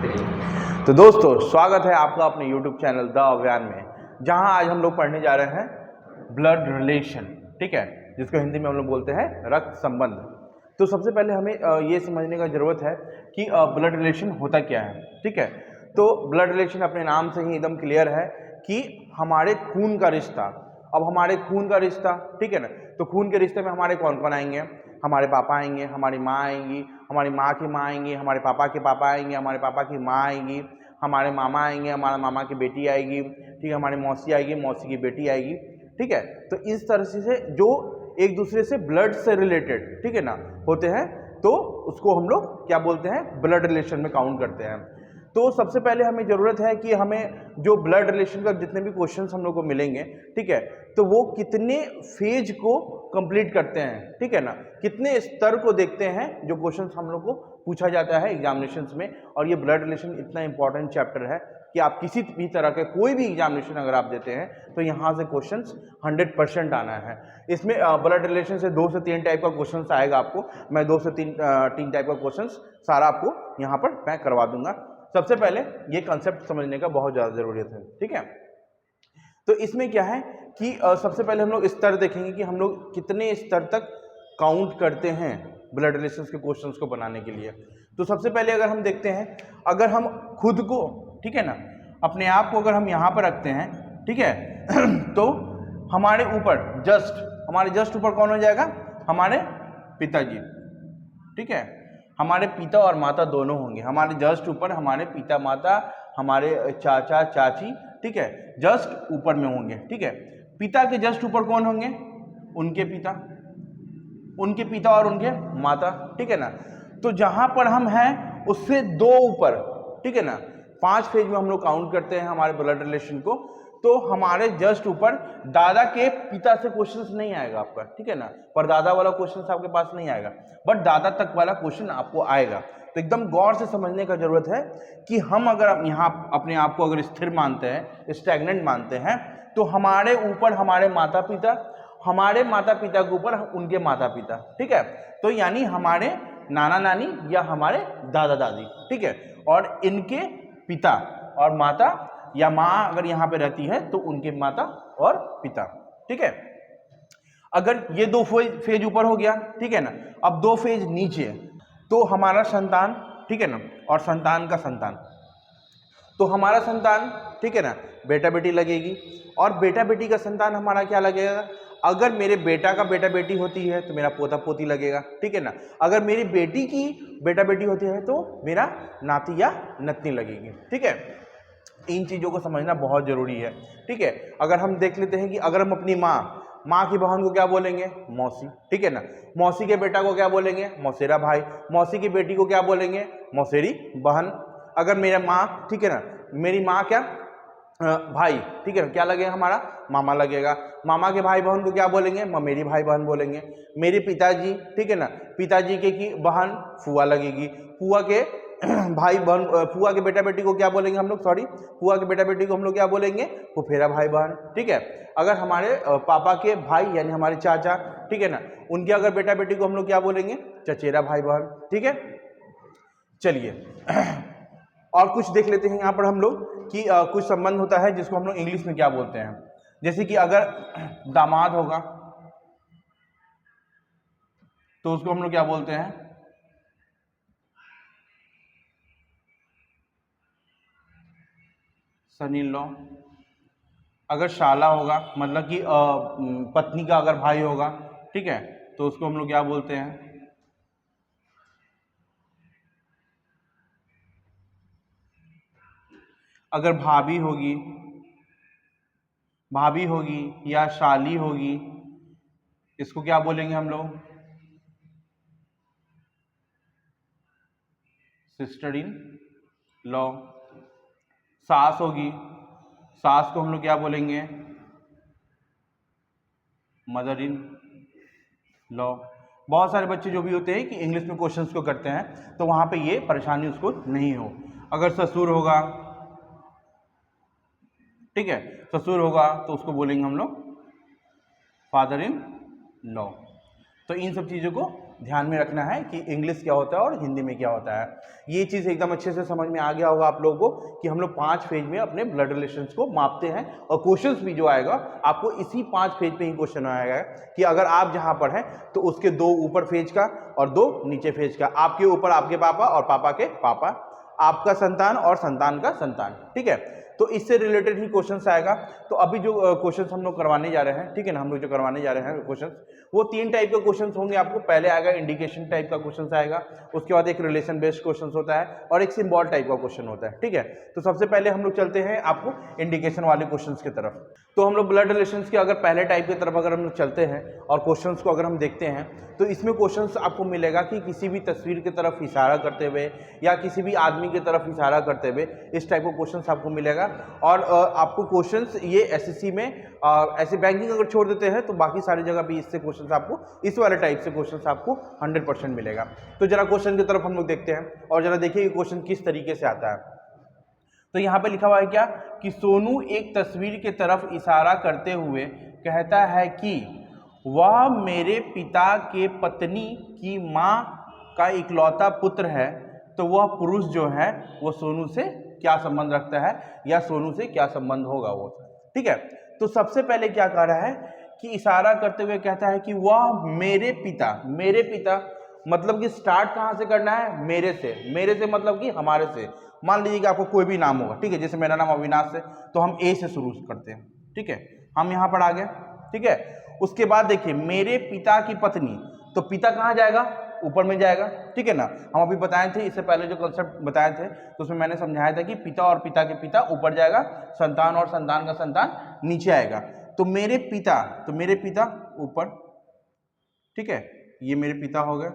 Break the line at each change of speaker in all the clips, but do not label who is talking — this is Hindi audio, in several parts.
तो दोस्तों स्वागत है आपका अपने YouTube चैनल द अभियान में, जहां आज हम लोग पढ़ने जा रहे हैं ब्लड रिलेशन, ठीक है, जिसको हिंदी में हम लोग बोलते हैं रक्त संबंध। तो सबसे पहले हमें ये समझने का ज़रूरत है कि ब्लड रिलेशन होता क्या है, ठीक है। तो ब्लड रिलेशन अपने नाम से ही एकदम क्लियर है कि हमारे खून का रिश्ता। अब हमारे खून का रिश्ता, ठीक है ना, तो खून के रिश्ते में हमारे कौन कौन आएंगे? हमारे पापा आएंगे, हमारी माँ आएंगी, हमारी माँ की माँ आएंगी, हमारे पापा के पापा आएंगे, हमारे पापा की माँ आएंगी, हमारे मामा आएंगे, हमारा मामा की बेटी आएगी, ठीक है, हमारी मौसी आएगी, मौसी की बेटी आएगी, ठीक है। तो इस तरह से जो एक दूसरे से ब्लड से रिलेटेड, ठीक है ना, होते हैं, तो उसको हम लोग क्या बोलते हैं? ब्लड रिलेशन में काउंट करते हैं। तो सबसे पहले हमें ज़रूरत है कि हमें जो ब्लड रिलेशन का जितने भी क्वेश्चंस हम लोग को मिलेंगे, ठीक है, तो वो कितने फेज को कंप्लीट करते हैं, ठीक है ना, कितने स्तर को देखते हैं, जो क्वेश्चंस हम लोग को पूछा जाता है एग्जामिनेशंस में। और ये ब्लड रिलेशन इतना इंपॉर्टेंट चैप्टर है कि आप किसी भी तरह के कोई भी एग्जामिनेशन अगर आप देते हैं तो यहाँ से क्वेश्चंस 100% आना है। इसमें ब्लड रिलेशन से 2 से 3 टाइप का क्वेश्चंस आएगा आपको। मैं 2 से 3 टाइप का क्वेश्चंस सारा आपको यहाँ पर मैं करवा दूंगा। सबसे पहले ये कंसेप्ट समझने का बहुत ज़्यादा ज़रूरत है, ठीक है। तो इसमें क्या है कि सबसे पहले हम लोग स्तर देखेंगे कि हम लोग कितने स्तर तक काउंट करते हैं ब्लड रिलेशंस के क्वेश्चंस को बनाने के लिए। तो सबसे पहले अगर हम देखते हैं, अगर हम खुद को, ठीक है ना, अपने आप को अगर हम यहाँ पर रखते हैं, ठीक है, तो हमारे जस्ट ऊपर कौन हो जाएगा? हमारे पिताजी, ठीक है, हमारे पिता और माता दोनों होंगे। हमारे जस्ट ऊपर हमारे पिता माता, हमारे चाचा चाची, ठीक है, जस्ट ऊपर में होंगे, ठीक है। पिता के जस्ट ऊपर कौन होंगे? उनके पिता और उनके माता, ठीक है ना। तो जहां पर हम हैं उससे 2 ऊपर, ठीक है ना, 5 फेज में हम लोग काउंट करते हैं हमारे ब्लड रिलेशन को। तो हमारे जस्ट ऊपर दादा के पिता से क्वेश्चंस नहीं आएगा आपका, ठीक है ना, पर दादा वाला क्वेश्चंस आपके पास नहीं आएगा, बट दादा तक वाला क्वेश्चन आपको आएगा। तो एकदम गौर से समझने का जरूरत है कि हम अगर यहाँ अपने आप को अगर स्थिर मानते हैं, स्टैग्नेंट मानते हैं, तो हमारे ऊपर हमारे माता पिता, हमारे माता पिता के ऊपर उनके माता पिता, ठीक है। तो यानी हमारे नाना नानी या हमारे दादा दादी, ठीक है, और इनके पिता और माता या माँ अगर यहाँ पे रहती है तो उनके माता और पिता, ठीक है। अगर ये 2 फेज ऊपर हो गया, ठीक है ना, अब 2 फेज नीचे, तो हमारा संतान, ठीक है ना, और संतान का संतान। तो हमारा संतान, ठीक है ना, बेटा बेटी लगेगी, और बेटा बेटी का संतान हमारा क्या लगेगा? अगर मेरे बेटा का बेटा बेटी होती है तो मेरा पोता पोती लगेगा, ठीक है ना। अगर मेरी बेटी की बेटा बेटी होती है तो मेरा नाती या नतनी लगेगी, ठीक है। इन चीज़ों को समझना बहुत ज़रूरी है, ठीक है। अगर हम देख लेते हैं कि अगर हम अपनी माँ की बहन को क्या बोलेंगे? मौसी, ठीक है ना। मौसी के बेटा को क्या बोलेंगे? मौसेरा भाई। मौसी की बेटी को क्या बोलेंगे? मौसेरी बहन। अगर मेरा माँ, ठीक है ना, मेरी माँ क्या भाई, ठीक है ना, क्या लगेगा? हमारा मामा लगेगा। मामा के भाई बहन को क्या बोलेंगे? ममेरी भाई बहन बोलेंगे। मेरे पिताजी, ठीक है ना, पिताजी के की बहन फुआ लगेगी। फुआ के भाई बहन, फुआ के बेटा बेटी को क्या बोलेंगे हम लोग? फुआ के बेटा बेटी को हम लोग क्या बोलेंगे? फुफेरा भाई बहन, ठीक है। अगर हमारे पापा के भाई यानी हमारे चाचा, ठीक है ना, उनके अगर बेटा बेटी को हम लोग क्या बोलेंगे? चचेरा भाई बहन, ठीक है। चलिए और कुछ देख लेते हैं यहाँ पर हम लोग कि कुछ संबंध होता है जिसको हम लोग इंग्लिश में क्या बोलते हैं। जैसे कि अगर दामाद होगा तो उसको हम लोग क्या बोलते हैं? सन इन लॉ। अगर शाला होगा, मतलब कि पत्नी का अगर भाई होगा, ठीक है, तो उसको हम लोग क्या बोलते हैं? अगर भाभी होगी या शाली होगी, इसको क्या बोलेंगे हम लोग? Sister in law. सास होगी, सास को हम लोग क्या बोलेंगे? Mother in law. बहुत सारे बच्चे जो भी होते हैं कि इंग्लिश में क्वेश्चंस को करते हैं तो वहाँ पे ये परेशानी उसको नहीं हो। अगर ससुर होगा, ठीक है, ससुर होगा तो उसको बोलेंगे हम लोग फादर इन लॉ। तो इन सब चीज़ों को ध्यान में रखना है कि इंग्लिश क्या होता है और हिंदी में क्या होता है। ये चीज़ एकदम अच्छे से समझ में आ गया होगा आप लोगों को कि हम लोग 5 फेज में अपने ब्लड रिलेशंस को मापते हैं, और क्वेश्चंस भी जो आएगा आपको इसी 5 फेज पे ही क्वेश्चन आएगा कि अगर आप जहाँ पर हैं तो उसके 2 ऊपर फेज का और 2 नीचे फेज का, आपके ऊपर आपके पापा और पापा के पापा, आपका संतान और संतान का संतान, ठीक है। तो इससे रिलेटेड ही क्वेश्चंस आएगा। तो अभी जो क्वेश्चंस हम लोग करवाने जा रहे हैं, ठीक है ना, हम लोग जो करवाने जा रहे हैं क्वेश्चंस, वो 3 टाइप के क्वेश्चंस होंगे आपको। पहले आएगा इंडिकेशन टाइप का क्वेश्चंस आएगा, उसके बाद एक रिलेशन बेस्ड क्वेश्चंस होता है और एक सिंबल टाइप का क्वेश्चन होता है, ठीक है। तो सबसे पहले हम लोग चलते हैं आपको इंडिकेशन वाले क्वेश्चंस की तरफ। तो हम लोग ब्लड रिलेशंस के अगर पहले टाइप की तरफ अगर हम लोग चलते हैं और क्वेश्चंस को अगर हम देखते हैं, तो इसमें क्वेश्चंस आपको मिलेगा कि किसी भी तस्वीर की तरफ इशारा करते हुए या किसी भी आदमी की तरफ इशारा करते हुए, इस टाइप का क्वेश्चंस आपको मिलेगा। और आपको क्वेश्चंस ये एसएससी में ऐसे बैंकिंग अगर छोड़ देते हैं तो बाकी सारी जगह भी इससे क्वेश्चंस आपको, इस वाले टाइप से क्वेश्चंस आपको 100% मिलेगा। तो जरा क्वेश्चन की तरफ हम लोग देखते हैं और जरा देखिए कि क्वेश्चन किस तरीके से आता है। तो यहाँ पे लिखा हुआ है क्या कि सोनू एक तस्वीर की तरफ इशारा करते हुए कहता है कि वह मेरे पिता के पत्नी की माँ का इकलौता पुत्र है। तो वह पुरुष जो है वो सोनू से क्या संबंध रखता है या सोनू से क्या संबंध होगा वो, ठीक है। तो सबसे पहले क्या कह रहा है कि इशारा करते हुए कहता है कि वह मेरे पिता मतलब कि स्टार्ट कहाँ से करना है, मेरे से मतलब कि हमारे से। मान लीजिए कि आपको कोई भी नाम होगा, ठीक है, जैसे मेरा नाम अविनाश है तो हम ए से शुरू करते हैं, ठीक है, हम यहाँ पर आ गए, ठीक है। उसके बाद देखिए मेरे पिता की पत्नी, तो पिता कहाँ जाएगा, ऊपर में जाएगा, ठीक है ना। हम अभी बताए थे, इससे पहले जो कंसेप्ट बताए थे तो उसमें मैंने समझाया था कि पिता और पिता के पिता ऊपर जाएगा, संतान और संतान का संतान नीचे आएगा। तो मेरे पिता ऊपर, ठीक है, ये मेरे पिता हो गए,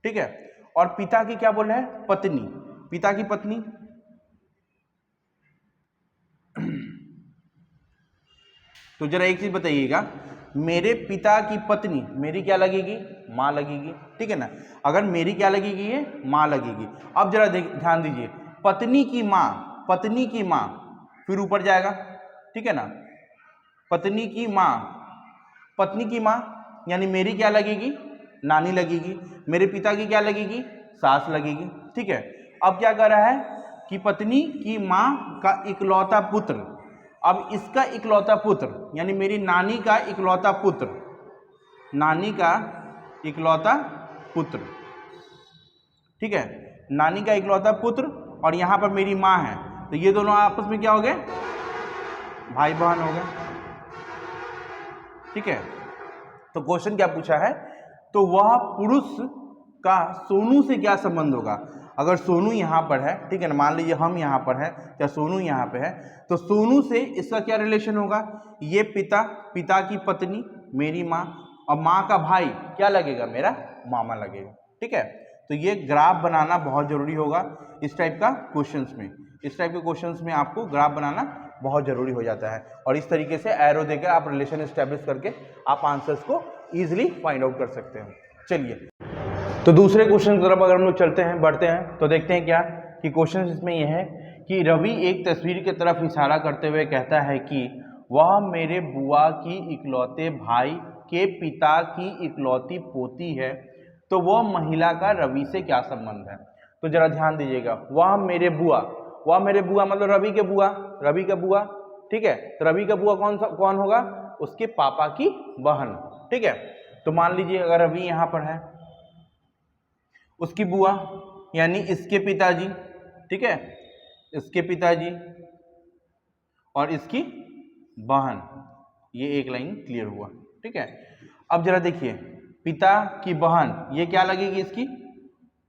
ठीक है। और पिता की क्या बोल रहे हैं, पत्नी, पिता की पत्नी, तो जरा एक चीज बताइएगा, मेरे पिता की पत्नी, मेरी क्या लगेगी, माँ लगेगी, ठीक है ना। अगर मेरी क्या लगेगी, ये माँ लगेगी। अब जरा ध्यान दीजिए, पत्नी की माँ फिर ऊपर जाएगा, ठीक है ना। पत्नी की माँ यानी मेरी क्या लगेगी, नानी लगेगी, मेरे पिता की क्या लगेगी, सास लगेगी, ठीक है। अब क्या कर रहा है कि पत्नी की माँ का इकलौता पुत्र, अब इसका इकलौता पुत्र यानी मेरी नानी का इकलौता पुत्र, ठीक है, नानी का इकलौता पुत्र, और यहाँ पर मेरी माँ है, तो ये दोनों आपस में क्या हो गए, भाई बहन हो गए, ठीक है। तो क्वेश्चन क्या पूछा है, तो वह पुरुष का सोनू से क्या संबंध होगा। अगर सोनू यहाँ पर है, ठीक है ना, मान लीजिए हम यहाँ पर हैं या सोनू यहाँ पे है, तो सोनू से इसका क्या रिलेशन होगा, ये पिता की पत्नी मेरी माँ, और माँ का भाई क्या लगेगा, मेरा मामा लगेगा, ठीक है। तो ये ग्राफ बनाना बहुत जरूरी होगा इस टाइप का क्वेश्चंस में, इस टाइप के क्वेश्चंस में आपको ग्राफ बनाना बहुत जरूरी हो जाता है, और इस तरीके से एरो देकर आप रिलेशन एस्टेब्लिश करके आप आंसर्स को इजीली फाइंड आउट कर सकते हैं। चलिए, तो दूसरे क्वेश्चन की तरफ अगर हम लोग चलते हैं, बढ़ते हैं, तो देखते हैं क्या कि क्वेश्चन इसमें यह है कि रवि एक तस्वीर की तरफ इशारा करते हुए कहता है कि वह मेरे बुआ की इकलौते भाई के पिता की इकलौती पोती है। तो वह महिला का रवि से क्या संबंध है। तो जरा ध्यान दीजिएगा, वह मेरे बुआ मतलब रवि का बुआ, ठीक है। तो रवि का बुआ कौन होगा, उसके पापा की बहन, ठीक है। तो मान लीजिए अगर रवि यहाँ पर है, उसकी बुआ यानी इसके पिताजी, ठीक है, इसके पिताजी और इसकी बहन, ये एक लाइन क्लियर हुआ, ठीक है। अब जरा देखिए, पिता की बहन ये क्या लगेगी, इसकी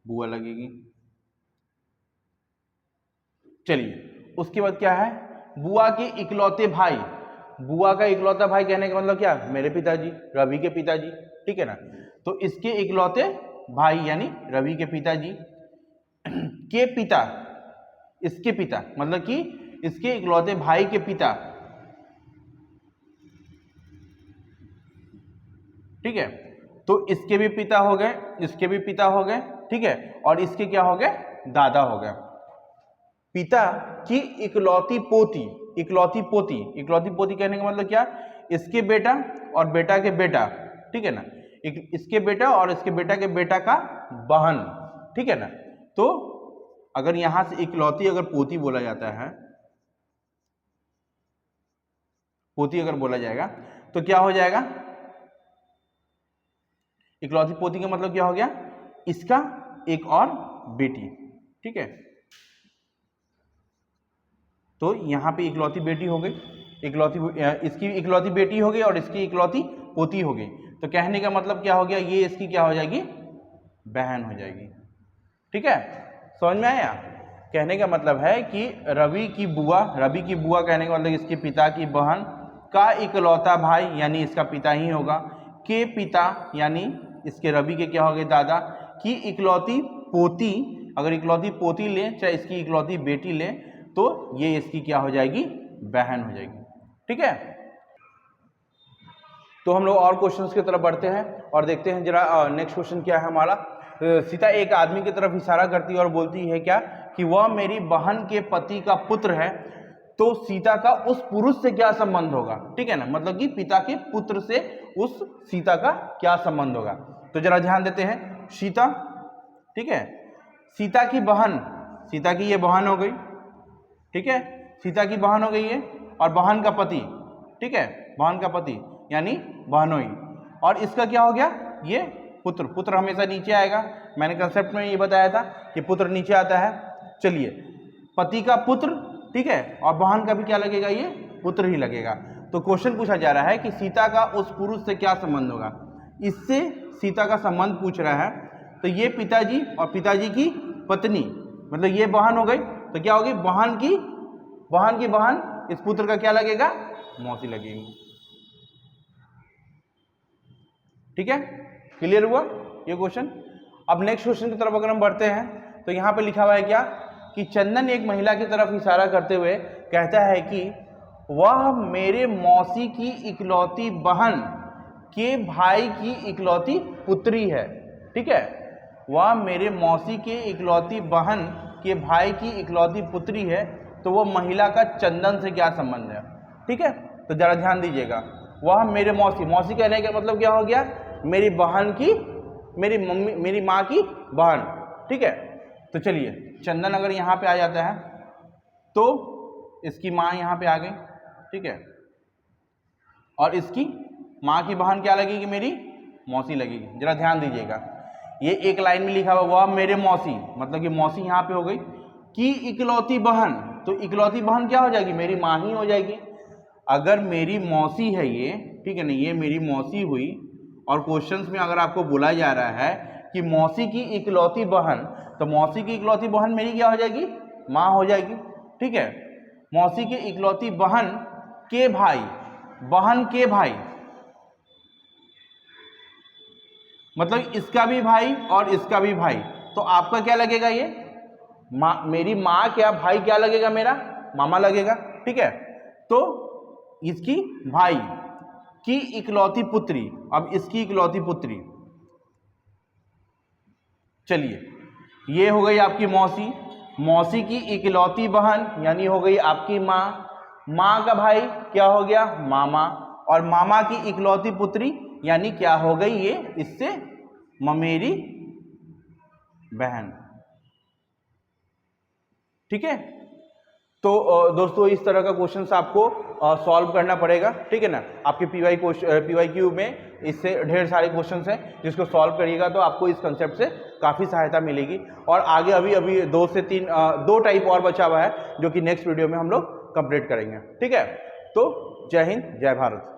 बुआ लगेगी। चलिए, उसके बाद क्या है, बुआ के इकलौते भाई, बुआ का इकलौता भाई कहने का मतलब क्या, मेरे पिताजी, रवि के पिताजी, ठीक है ना। तो इसके इकलौते भाई यानी रवि के पिताजी के पिता, इसके पिता मतलब कि इसके इकलौते भाई के पिता, ठीक है। तो इसके भी पिता हो गए, इसके भी पिता हो गए, ठीक है, और इसके क्या हो गए, दादा हो गए। पिता की इकलौती पोती कहने का मतलब क्या, इसके बेटा और बेटा के बेटा, ठीक है ना, एक इसके बेटा और इसके बेटा के बेटा का बहन, ठीक है ना। तो अगर यहां से इकलौती अगर पोती बोला जाता है, पोती अगर बोला जाएगा तो क्या हो जाएगा, इकलौती पोती का मतलब क्या हो गया, इसका एक और बेटी, ठीक है। तो यहां पे इकलौती बेटी हो गई, इसकी इकलौती बेटी हो गई और इसकी इकलौती पोती हो गई। तो कहने का मतलब क्या हो गया, ये इसकी क्या हो जाएगी, बहन हो जाएगी, ठीक है। समझ में आया। कहने का मतलब है कि रवि की बुआ कहने का मतलब इसके पिता की बहन का इकलौता भाई, यानी इसका पिता ही होगा, के पिता यानी इसके रवि के क्या हो गए, दादा की इकलौती पोती, अगर इकलौती पोती ले चाहे इसकी इकलौती बेटी ले तो ये इसकी क्या हो जाएगी, बहन हो जाएगी, ठीक है। तो हम लोग और क्वेश्चंस की तरफ बढ़ते हैं और देखते हैं जरा नेक्स्ट क्वेश्चन क्या है हमारा। सीता एक आदमी की तरफ इशारा करती है और बोलती है क्या, कि वह मेरी बहन के पति का पुत्र है। तो सीता का उस पुरुष से क्या संबंध होगा, ठीक है ना, मतलब कि पिता के पुत्र से उस सीता का क्या संबंध होगा। तो जरा ध्यान देते हैं, सीता, ठीक है, सीता की बहन, सीता की ये बहन हो गई, ठीक है, सीता की बहन हो गई है, और बहन का पति, ठीक है, बहन का पति यानी बहनोई, और इसका क्या हो गया, ये पुत्र। पुत्र हमेशा नीचे आएगा, मैंने कंसेप्ट में ये बताया था कि पुत्र नीचे आता है। चलिए, पति का पुत्र, ठीक है, और बहन का भी क्या लगेगा, ये पुत्र ही लगेगा। तो क्वेश्चन पूछा जा रहा है कि सीता का उस पुरुष से क्या संबंध होगा, इससे सीता का संबंध पूछ रहा है। तो ये पिताजी और पिताजी की पत्नी, मतलब ये बहन हो गई, तो क्या होगी, बहन की बहन, इस पुत्र का क्या लगेगा, मौसी लगेगी, ठीक है। क्लियर हुआ ये क्वेश्चन। अब नेक्स्ट क्वेश्चन की तरफ अगर हम बढ़ते हैं तो यहाँ पे लिखा हुआ है क्या, कि चंदन एक महिला की तरफ इशारा करते हुए कहता है कि वह मेरे मौसी की इकलौती बहन के भाई की इकलौती पुत्री है, ठीक है। वह मेरे मौसी के इकलौती बहन के भाई की इकलौती पुत्री है। तो वह महिला का चंदन से क्या संबंध है, ठीक है। तो जरा ध्यान दीजिएगा, वह मेरे मौसी कहने का मतलब क्या हो गया, मेरी बहन की, मेरी माँ की बहन, ठीक है। तो चलिए, चंदन अगर यहाँ पे आ जाता है तो इसकी माँ यहाँ पे आ गई, ठीक है, और इसकी माँ की बहन क्या लगेगी, मेरी मौसी लगेगी। जरा ध्यान दीजिएगा, ये एक लाइन में लिखा हुआ वह मेरे मौसी, मतलब कि मौसी यहाँ पे हो गई, की इकलौती बहन, तो इकलौती बहन क्या हो जाएगी, मेरी माँ ही हो जाएगी। अगर मेरी मौसी है ये, ठीक है ना, ये मेरी मौसी हुई, और क्वेश्चंस में अगर आपको बोला जा रहा है कि मौसी की इकलौती बहन, तो मौसी की इकलौती बहन मेरी क्या हो जाएगी, माँ हो जाएगी, ठीक है। मौसी की इकलौती बहन के भाई, बहन के भाई मतलब इसका भी भाई और इसका भी भाई, तो आपका क्या लगेगा, ये मेरी माँ क्या, भाई क्या लगेगा, मेरा मामा लगेगा, ठीक है। तो इसकी भाई की इकलौती पुत्री, अब इसकी इकलौती पुत्री, चलिए, ये हो गई आपकी मौसी, मौसी की इकलौती बहन यानी हो गई आपकी माँ, माँ का भाई क्या हो गया, मामा, और मामा की इकलौती पुत्री यानी क्या हो गई, ये इससे ममेरी बहन, ठीक है। तो दोस्तों, इस तरह का क्वेश्चन आपको सॉल्व करना पड़ेगा, ठीक है ना। आपके PYQ में इससे ढेर सारे क्वेश्चंस हैं, जिसको सॉल्व करिएगा तो आपको इस कंसेप्ट से काफ़ी सहायता मिलेगी। और आगे अभी 2 से 3 2 टाइप और बचा हुआ है, जो कि नेक्स्ट वीडियो में हम लोग कंप्लीट करेंगे, ठीक है। तो जय हिंद, जय भारत।